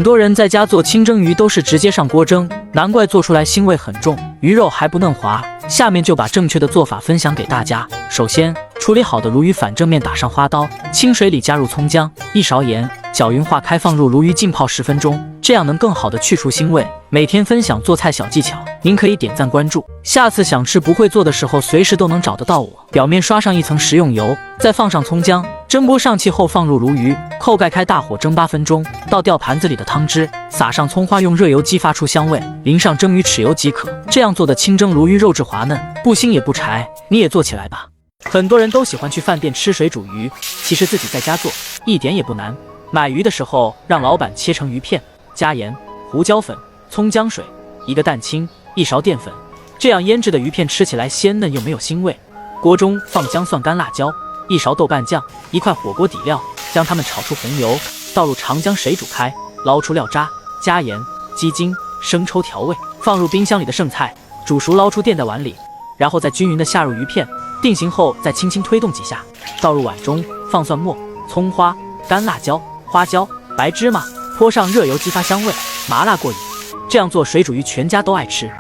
多人在家做清蒸鱼都是直接上锅蒸，难怪做出来腥味很重，鱼肉还不嫩滑。下面就把正确的做法分享给大家。首先，处理好的鲈鱼反正面打上花刀，清水里加入葱姜，1勺盐，搅匀化开，放入鲈鱼浸泡10分钟，这样能更好的去除腥味。每天分享做菜小技巧，您可以点赞关注，下次想吃不会做的时候，随时都能找得到我。表面刷上一层食用油，再放上葱姜，蒸锅上气后放入鲈鱼，扣盖开大火蒸8分钟，倒掉盘子里的汤汁，撒上葱花，用热油激发出香味，淋上蒸鱼豉油即可。这样做的清蒸鲈鱼肉质滑嫩，不腥也不柴，你也做起来吧。很多人都喜欢去饭店吃水煮鱼，其实自己在家做一点也不难。买鱼的时候让老板切成鱼片，加盐、胡椒粉、葱姜水，1个蛋清，1勺淀粉，这样腌制的鱼片吃起来鲜嫩又没有腥味。锅中放姜蒜干辣椒，1勺豆瓣酱，1块火锅底料，将它们炒出红油，倒入长江水煮开，捞出料渣，加盐、鸡精、生抽调味，放入冰箱里的剩菜，煮熟捞出垫在碗里，然后再均匀的下入鱼片，定型后再轻轻推动几下，倒入碗中，放蒜末、葱花、干辣椒、花椒、白芝麻，泼上热油激发香味，麻辣过瘾。这样做水煮鱼全家都爱吃。